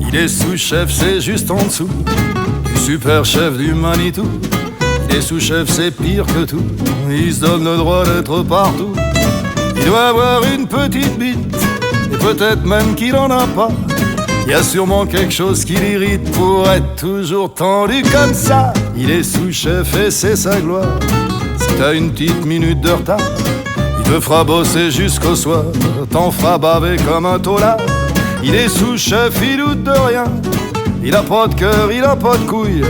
Il est sous-chef, c'est juste en dessous du super chef du Manitou. Il est sous-chef, c'est pire que tout. Il se donne le droit d'être partout. Il doit avoir une petite bite, et peut-être même qu'il en a pas. Il y a sûrement quelque chose qui l'irrite pour être toujours tendu comme ça. Il est sous-chef et c'est sa gloire. Si t'as une petite minute de retard, il te fera bosser jusqu'au soir, t'en fera baver comme un taulard. Il est sous-chef, il doute de rien. Il a pas de cœur, il a pas de couilles.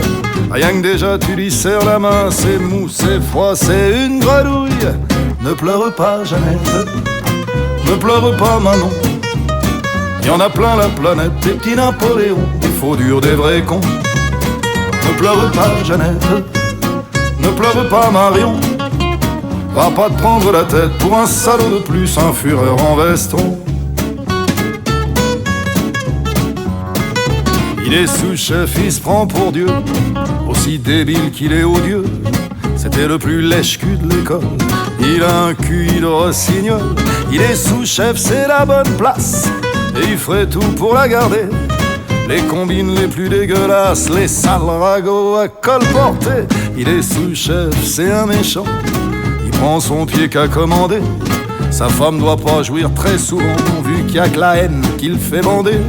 Rien que déjà tu lui serres la main, c'est mou, c'est froid, c'est une grenouille. Ne pleure pas Jeannette, ne pleure pas Manon. Y en a plein la planète, des petits Napoléons, des faux durs, des vrais cons. Ne pleure pas Jeannette, ne pleure pas Marion. Va pas te prendre la tête pour un salaud de plus, un fureur en veston. Il est sous-chef, il se prend pour Dieu, aussi débile qu'il est odieux. C'était le plus lèche-cul de l'école, il a un QI de rossignol. Il est sous-chef, c'est la bonne place, et il ferait tout pour la garder. Les combines les plus dégueulasses, les sales ragots à col porté. Il est sous-chef, c'est un méchant, il prend son pied qu'à commander. Sa femme doit pas jouir très souvent, vu qu'il y a que la haine qui le fait bander.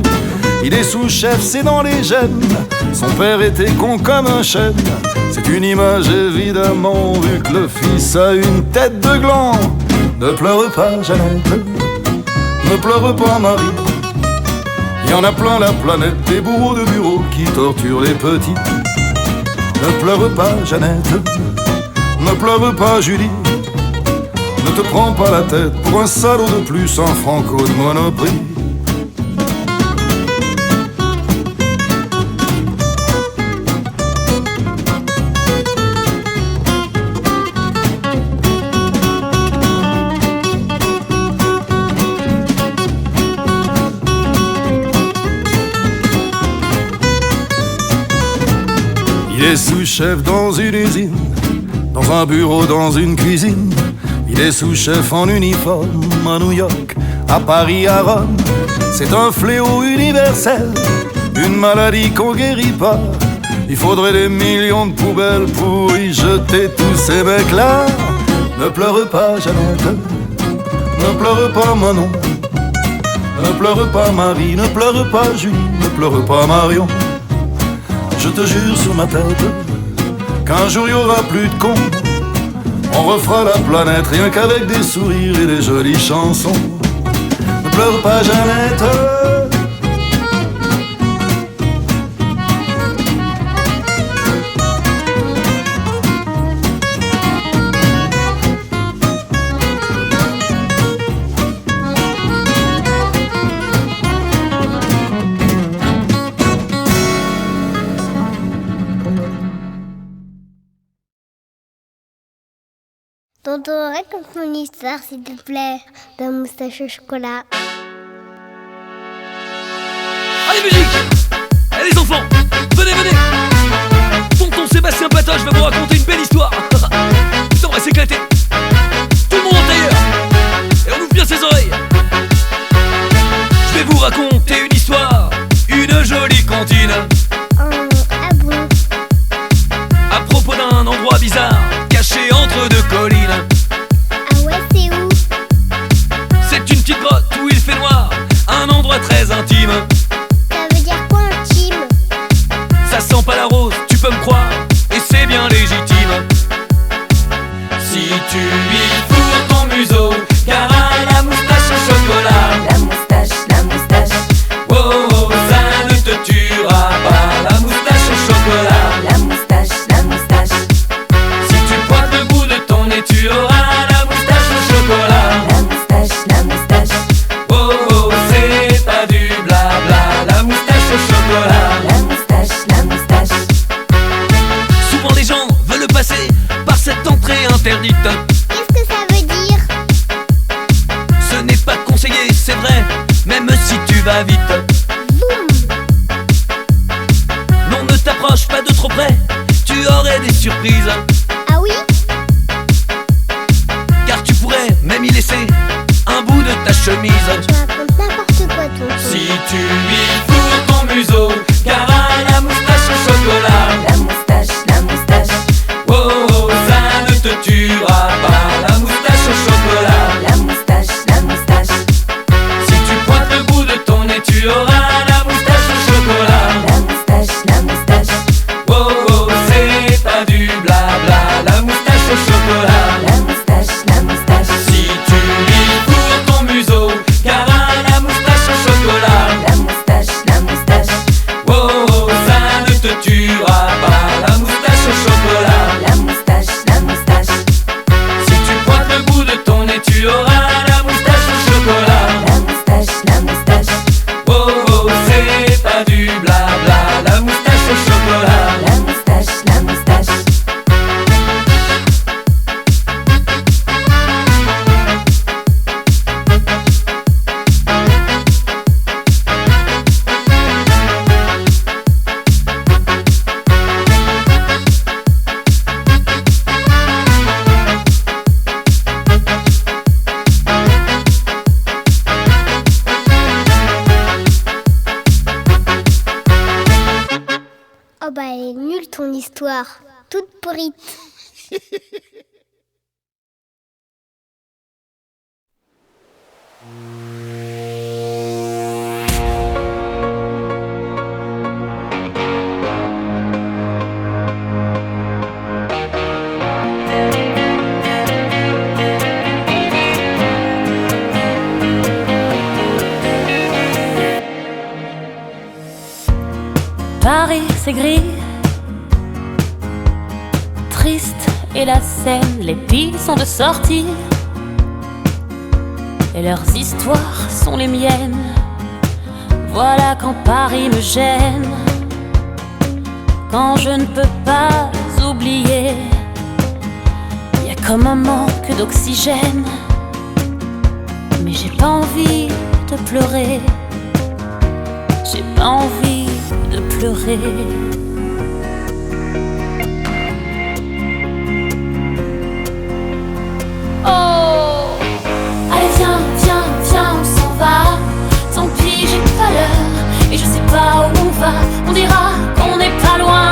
Il est sous-chef, c'est dans les gènes, son père était con comme un chêne. C'est une image évidemment, vu que le fils a une tête de gland. Ne pleure pas Jeannette, ne pleure pas Marie. Il y en a plein la planète, des bourreaux de bureau qui torturent les petits. Ne pleure pas Jeannette, ne pleure pas Julie. Ne te prends pas la tête pour un salaud de plus, un franco de Monoprix. Il est sous-chef dans une usine, dans un bureau, dans une cuisine. Il est sous-chef en uniforme à New York, à Paris, à Rome. C'est un fléau universel, une maladie qu'on guérit pas. Il faudrait des millions de poubelles pour y jeter tous ces mecs-là. Ne pleure pas Jeannette, ne pleure pas Manon. Ne pleure pas Marie, ne pleure pas Julie, ne pleure pas Marion. Je te jure sur ma tête qu'un jour il y aura plus de cons. On refera la planète rien qu'avec des sourires et des jolies chansons. Ne pleure pas Jeannette. Tonton, raconte mon histoire, s'il te plaît, d'un moustache au chocolat. Allez, musique! Allez, les enfants, venez, venez! Tonton Sébastien Patoche va vous raconter une belle histoire. Putain, on va s'éclater. Tout le monde en tailleur. Et on ouvre bien ses oreilles. Je vais vous raconter une histoire, une jolie cantine. Ah bon? À propos d'un endroit bizarre, caché entre deux collines. Ah ouais, c'est où? C'est une petite grotte où il fait noir, un endroit très intime. Ça veut dire quoi intime? Ça sent pas la rose, tu peux me croire, et c'est bien légitime. Si tu y fourres ton museau, car à la moustache au chocolat. La moustache, Oh, oh, ça ne te tuera pas, la moustache au chocolat. la moustache, Si tu pointes le bout de ton nez, tu auras la moustache au chocolat. la moustache, Oh, oh, c'est pas du blabla, la moustache au chocolat. la moustache, Souvent les gens veulent passer par cette entrée interdite. Qu'est-ce que ça veut dire? Ce n'est pas conseillé, c'est vrai, même si tu vas vite. Boum! Non, ne t'approche pas de trop près, tu aurais des surprises. Ah oui? Car tu pourrais même y laisser un bout de ta chemise. Tu racontes n'importe quoi, tonton. Si tu y fourres ton museau, toute pourrite. Paris c'est gris, triste est la scène, les billes sont de sortie et leurs histoires sont les miennes. Voilà quand Paris me gêne, quand je ne peux pas oublier, il y a comme un manque d'oxygène, mais j'ai pas envie de pleurer, j'ai pas envie de pleurer. Oh, allez viens, viens, viens, on s'en va. Tant pis, j'ai pas l'heure et je sais pas où on va. On dira qu'on n'est pas loin,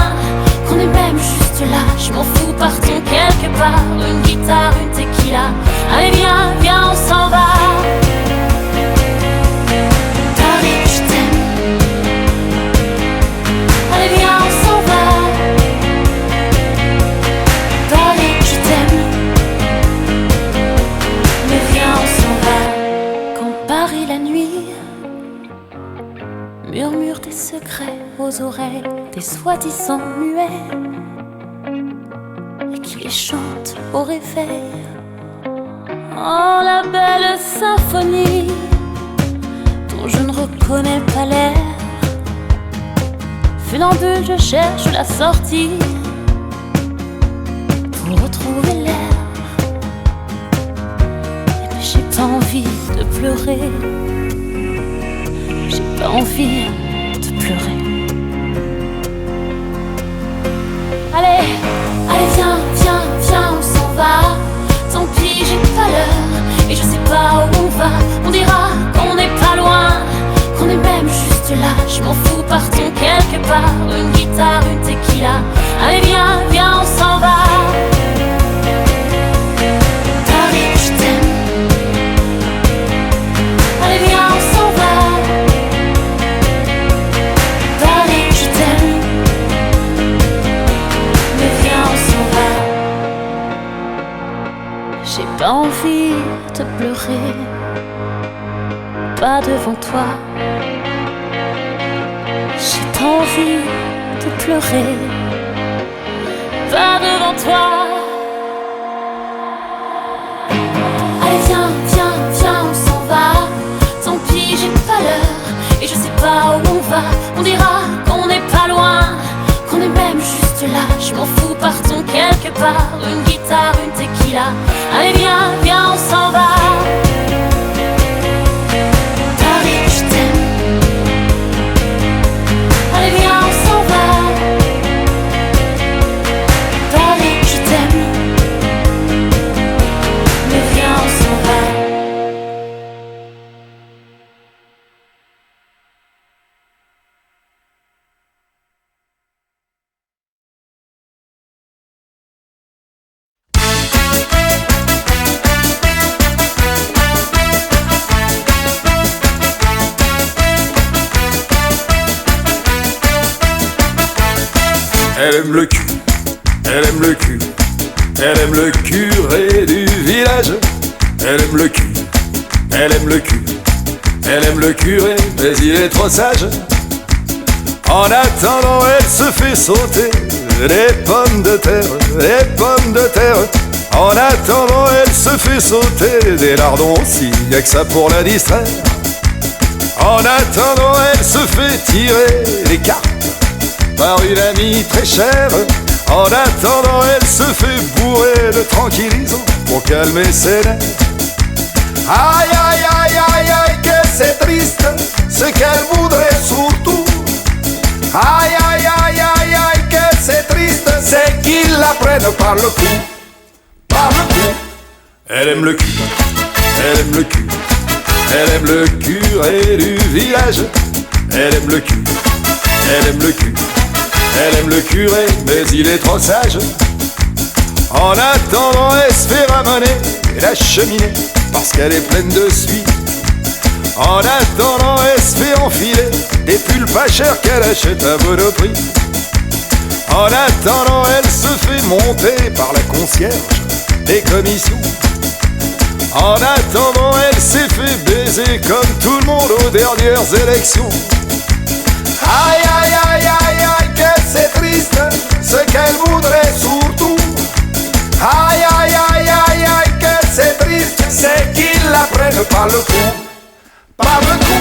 qu'on est même juste là. Je m'en fous, partons quelque part. Une guitare, une tequila. Allez viens, viens, on s'en va. Paris, je t'aime. Allez viens, on s'en va. Paris, je t'aime. Mais viens, on s'en va. Quand Paris la nuit murmure des secrets aux oreilles des soi-disant muets et qui les chante au réveil. Oh la belle symphonie dont je ne reconnais pas l'air. Funambule, je cherche la sortie pour retrouver l'air. Mais j'ai pas envie de pleurer, j'ai pas envie de pleurer. Allez, allez viens, viens, viens, on s'en va. Tant pis, j'ai pas l'heure et je sais pas où on va. On dira qu'on n'est pas loin, qu'on est même juste là. Je m'en fous, partons quelque part. Une guitare, une tequila. Allez viens, viens, on s'en va. Paris, je t'aime. Allez viens, on s'en va. Paris, je t'aime. Mais viens, on s'en va. J'ai pas envie de pleurer, pas devant toi. J'ai pas envie de pleurer, pas devant toi. Allez viens, viens, viens, on s'en va. Tant pis, j'ai pas l'heure et je sais pas où on va. On dira qu'on n'est pas loin, qu'on est même juste là. Je m'en fous, partons quelque part. Une guitare, une tequila. Allez viens, viens, on s'en va. Paris, je t'aime. Allez viens, on s'en va. Paris, je t'aime. Mais viens, on s'en va. Elle aime le cul, elle aime le cul, elle aime le curé du village. Elle aime le cul, elle aime le cul, elle aime le curé, mais il est trop sage. En attendant, elle se fait sauter les pommes de terre, les pommes de terre. En attendant, elle se fait sauter des lardons aussi, y'a que ça pour la distraire. En attendant, elle se fait tirer les cartes par une amie très chère. En attendant, elle se fait bourrer de tranquillisant pour calmer ses nerfs. Aïe, aïe, aïe, aïe, aïe, que c'est triste, ce qu'elle voudrait surtout. Aïe, aïe, aïe, aïe, aïe, que c'est triste, c'est qu'il la prenne par le cou. Par le cou. Elle aime le cul, elle aime le cul, elle aime le curé du village. Elle aime le cul, elle aime le cul, Elle aime le curé, mais il est trop sage. En attendant, elle se fait ramener la cheminée parce qu'elle est pleine de suie. En attendant, elle se fait enfiler des pulls pas chers qu'elle achète à Monoprix. En attendant, elle se fait monter par la concierge des commissions. En attendant, elle s'est fait baiser comme tout le monde aux dernières élections. Aïe, aïe, aïe, aïe, aïe, que c'est triste, ce qu'elle voudrait surtout. Aïe, aïe, aïe, aïe, aïe, que c'est triste, c'est qu'ils la prennent par le cou. Par le cou.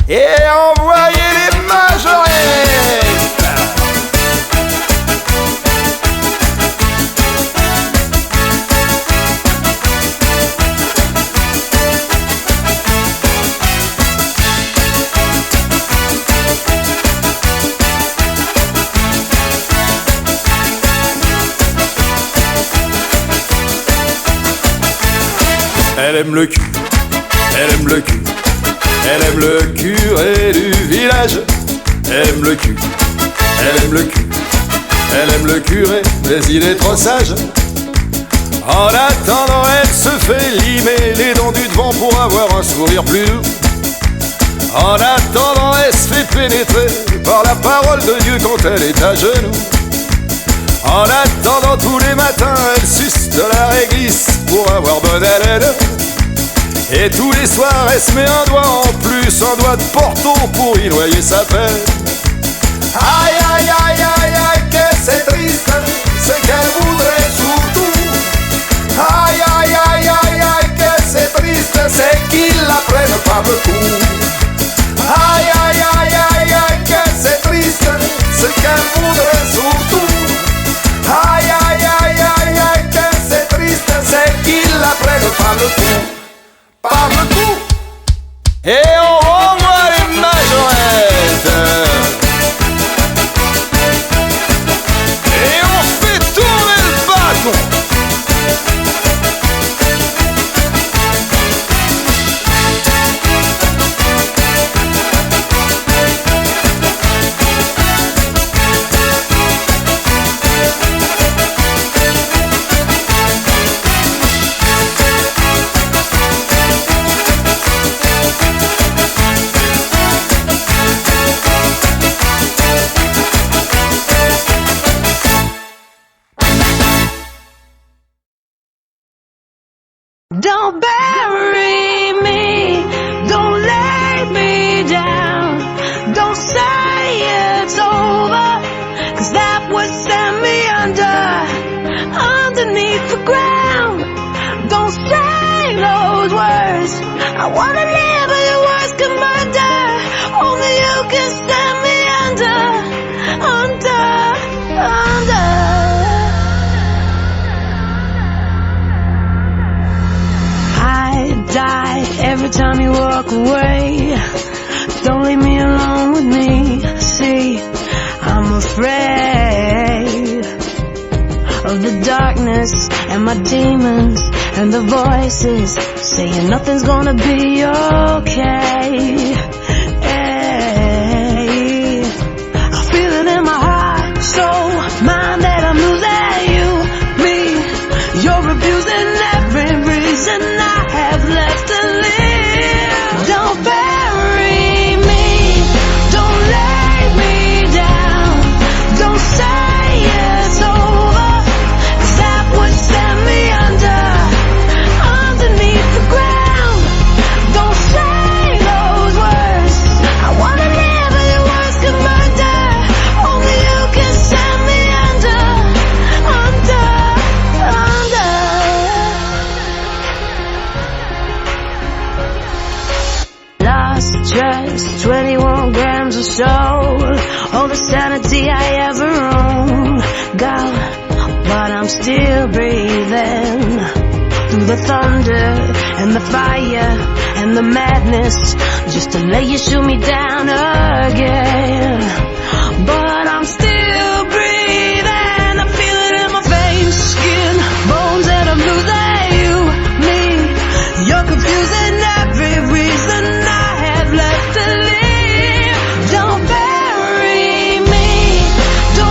Et envoyer les majorettes. Elle aime le cul, elle aime le cul, elle aime le curé du village. Elle aime le cul, elle aime le cul, elle aime le curé, mais il est trop sage. En attendant, elle se fait limer les dents du devant pour avoir un sourire plus doux. En attendant, elle se fait pénétrer par la parole de Dieu quand elle est à genoux. En attendant, tous les matins, elle suce de la réglisse pour avoir bonne haleine. Et tous les soirs, elle se met un doigt en plus, un doigt de Porto pour y noyer sa peine. Aïe, aïe, aïe, aïe, aïe, que c'est triste, ce qu'elle voudrait surtout. Aïe, aïe, aïe, aïe, aïe, que c'est triste, c'est qu'ils la prennent par le cou. Aïe, aïe, aïe, aïe, aïe, que c'est triste, ce qu'elle voudrait surtout. Aïe, aïe, aïe, aïe, aïe, que c'est triste, c'est qu'ils la prennent par le cou. Par le cou. Et on renvoie les majorettes. Et on fait tourner le bâton. Don't bury me, don't lay me down, don't say it's over, 'cause that would send me underneath the ground. Don't say those words, I wanna live but your words can murder, only you can send me under. Die every time you walk away. Don't leave me alone with me. See, I'm afraid of the darkness and my demons and the voices saying nothing's gonna be okay. Hey, I feel it in my heart, soul, mind that I'm losing you, me. You're abusing every reason I have left to live. Don't bury me, don't lay me down, don't say it's over, 'cause that would send me underneath the ground. Don't say those words, I wanna live but your words can murder, only you can send me under. Lost just 21 grams of soul, all the sanity I ever owned, gone, but I'm still breathing. Through the thunder and the fire and the madness, just to let you shoot me down again. But I'm still breathing, I feel it in my veins, skin, bones, and I'm losing you, me. You're confusing every reason I have left to live. Don't bury me, don't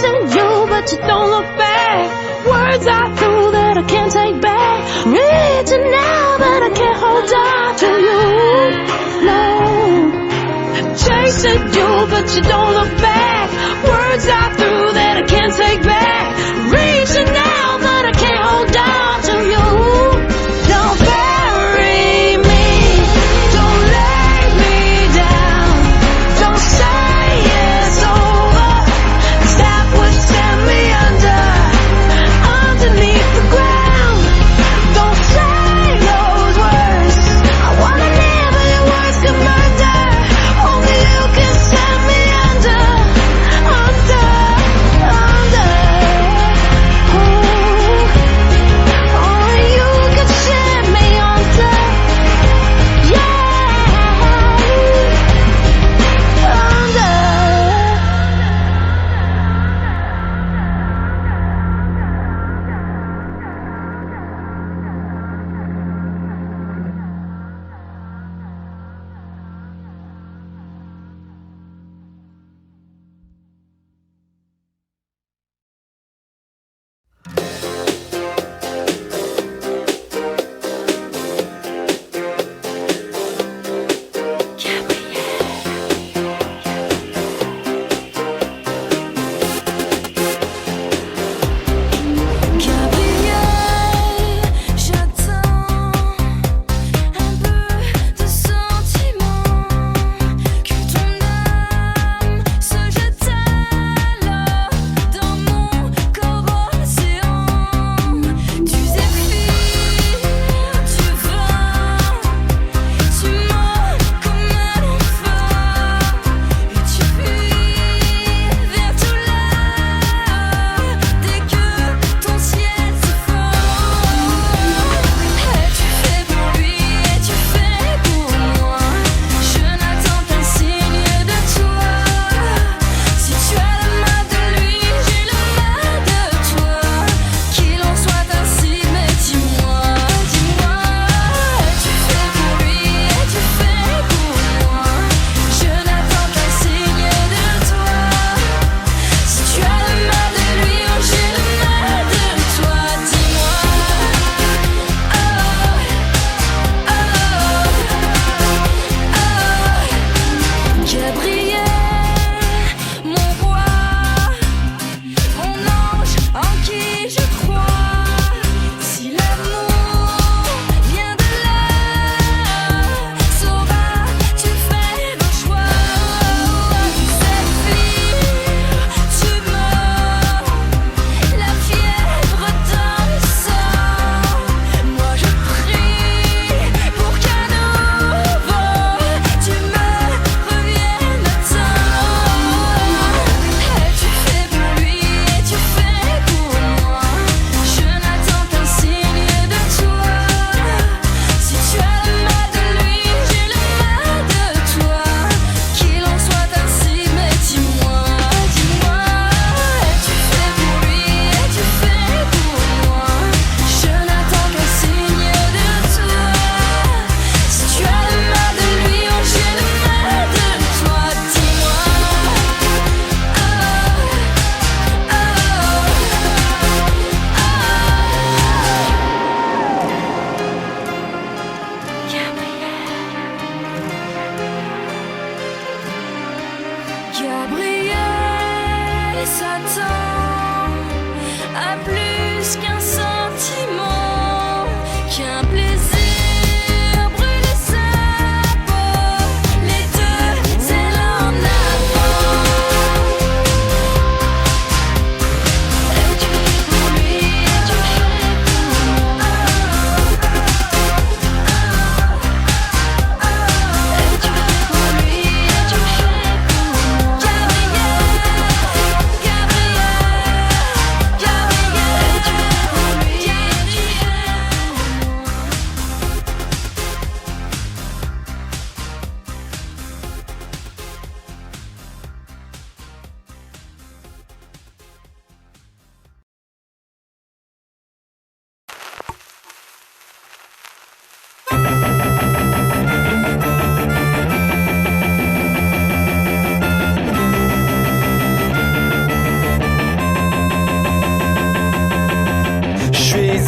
chasing you, but you don't look back. Words I threw that I can't take back. Reaching now, but I can't hold on to you. No. Chasing you, but you don't look back. Words I threw that I can't take back. Reaching now, but I can't hold on to you. Don't bury me, don't lay me down. Don't say it's over, 'cause that would send me underneath the ground. Don't say those words, I wanna live but your words could murder. Only you can send me under. Only you can send me under.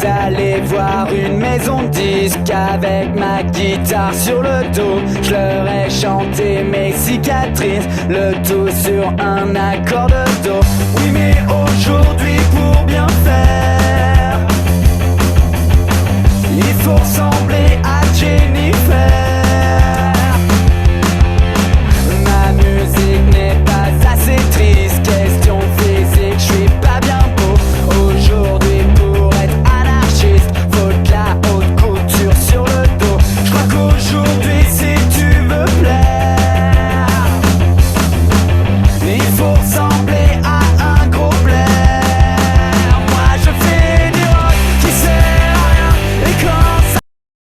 allés voir une maison de disques avec ma guitare sur le dos. Je leur ai chanté mes cicatrices, le tout sur un accord de do. Oui mais aujourd'hui pour bien faire, il faut s'en